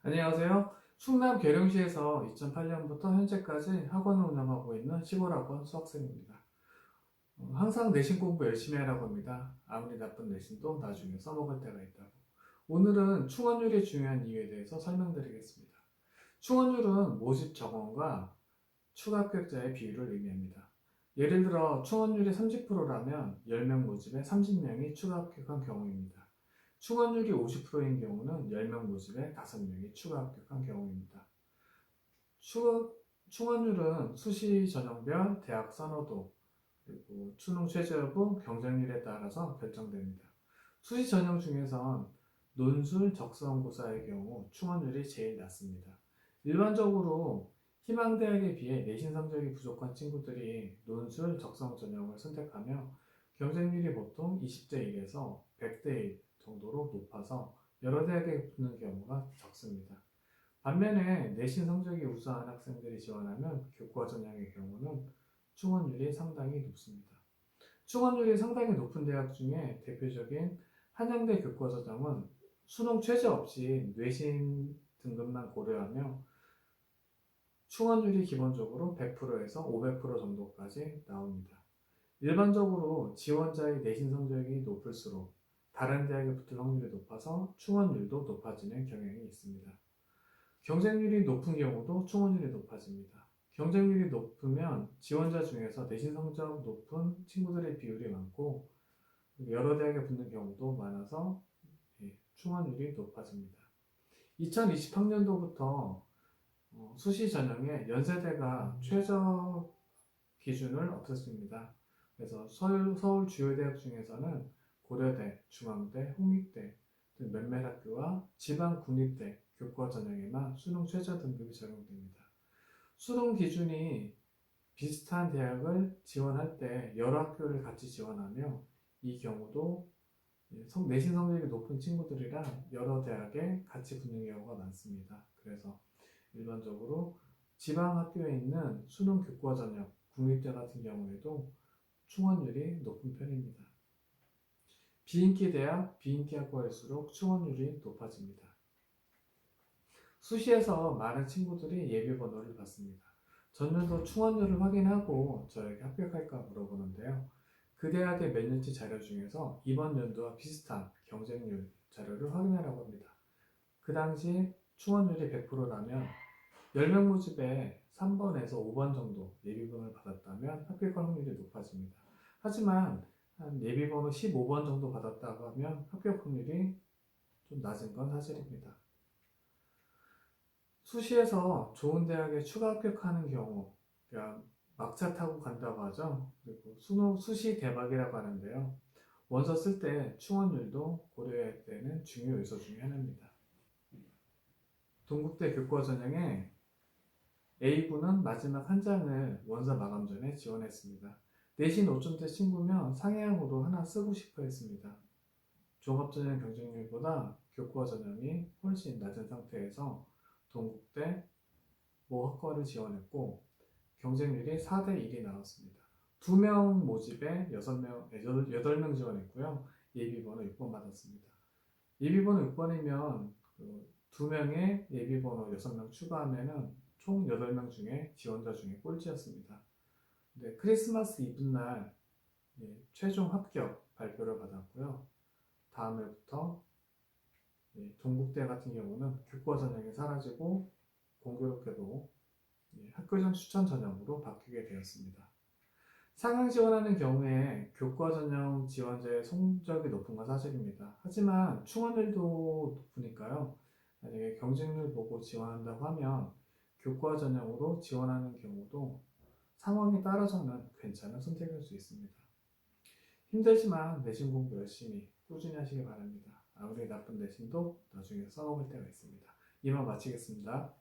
안녕하세요. 충남 계룡시에서 2008년부터 현재까지 학원을 운영하고 있는 시골학원 수학생입니다. 항상 내신 공부 열심히 하라고 합니다. 아무리 나쁜 내신도 나중에 써먹을 때가 있다고. 오늘은 충원율이 중요한 이유에 대해서 설명드리겠습니다. 충원율은 모집 정원과 추가 합격자의 비율을 의미합니다. 예를 들어 충원율이 30%라면 10명 모집에 30명이 추가 합격한 경우입니다. 충원율이 50%인 경우는 10명 모집에 5명이 추가 합격한 경우입니다. 충원율은 수시 전형별, 대학 선호도, 그리고 수능 최저 여부, 경쟁률에 따라서 결정됩니다. 수시 전형 중에선 논술 적성고사의 경우 충원율이 제일 낮습니다. 일반적으로 희망대학에 비해 내신 성적이 부족한 친구들이 논술 적성 전형을 선택하며 경쟁률이 보통 20대 1에서 100대 1 정도로 높아서 여러 대학에 붙는 경우가 적습니다. 반면에 내신 성적이 우수한 학생들이 지원하는 교과 전형의 경우는 충원율이 상당히 높습니다. 충원율이 상당히 높은 대학 중에 대표적인 한양대 교과 전형은 수능 최저 없이 뇌신 등급만 고려하며 충원율이 기본적으로 100%에서 500% 정도까지 나옵니다. 일반적으로 지원자의 내신 성적이 높을수록 다른 대학에 붙을 확률이 높아서 충원율도 높아지는 경향이 있습니다. 경쟁률이 높은 경우도 충원율이 높아집니다. 경쟁률이 높으면 지원자 중에서 내신 성적 높은 친구들의 비율이 많고 여러 대학에 붙는 경우도 많아서 충원율이 높아집니다. 2020학년도부터 수시 전형에 연세대가 최저 기준을 없앴습니다. 그래서 서울 주요 대학 중에서는 고려대, 중앙대, 홍익대 등 몇몇 학교와 지방 국립대 교과 전형에만 수능 최저 등급이 적용됩니다. 수능 기준이 비슷한 대학을 지원할 때 여러 학교를 같이 지원하며 이 경우도 내신 성적이 높은 친구들이랑 여러 대학에 같이 붙는 경우가 많습니다. 그래서 일반적으로 지방 학교에 있는 수능 교과 전형, 국립대 같은 경우에도 충원율이 높은 편입니다. 비인기 대학, 비인기 학과일수록 충원율이 높아집니다. 수시에서 많은 친구들이 예비번호를 받습니다. 전년도 충원율을 확인하고 저에게 합격할까 물어보는데요. 그 대학의 몇 년치 자료 중에서 이번 연도와 비슷한 경쟁률 자료를 확인하라고 합니다. 그 당시 충원율이 100%라면 10명 모집에 3번에서 5번 정도 예비번호를 받았다면 합격할 확률이 높아집니다. 하지만 한 예비번호 15번 정도 받았다고 하면 합격 확률이 좀 낮은 건 사실입니다. 수시에서 좋은 대학에 추가 합격하는 경우, 그러니까 막차 타고 간다고 하죠. 그리고 수시 대박이라고 하는데요. 원서 쓸 때 충원율도 고려해야 되는 중요 요소 중에 하나입니다. 동국대 교과 전형에 A군은 마지막 한 장을 원서 마감 전에 지원했습니다. 내신 5점대 친구면 상향으로 하나 쓰고 싶어 했습니다. 종합전형 경쟁률보다 교과 전형이 훨씬 낮은 상태에서 동국대 모 학과를 지원했고 경쟁률이 4대 1이 나왔습니다. 2명 모집에 8명 지원했고요. 예비번호 6번 받았습니다. 예비번호 6번이면 2명의 예비번호 6명 추가하면 총 8명 중에 지원자 중에 꼴찌였습니다. 네, 크리스마스 이브날 최종 합격 발표를 받았고요. 다음 해부터 동국대 같은 경우는 교과 전형이 사라지고 공교롭게도 학교장 추천 전형으로 바뀌게 되었습니다. 상향 지원하는 경우에 교과 전형 지원자의 성적이 높은 건 사실입니다. 하지만 충원율도 높으니까요. 만약에 경쟁률 보고 지원한다고 하면 교과 전형으로 지원하는 경우도 상황에 따라서는 괜찮은 선택일 수 있습니다. 힘들지만 내신 공부 열심히 꾸준히 하시기 바랍니다. 아무리 나쁜 내신도 나중에 써먹을 때가 있습니다. 이만 마치겠습니다.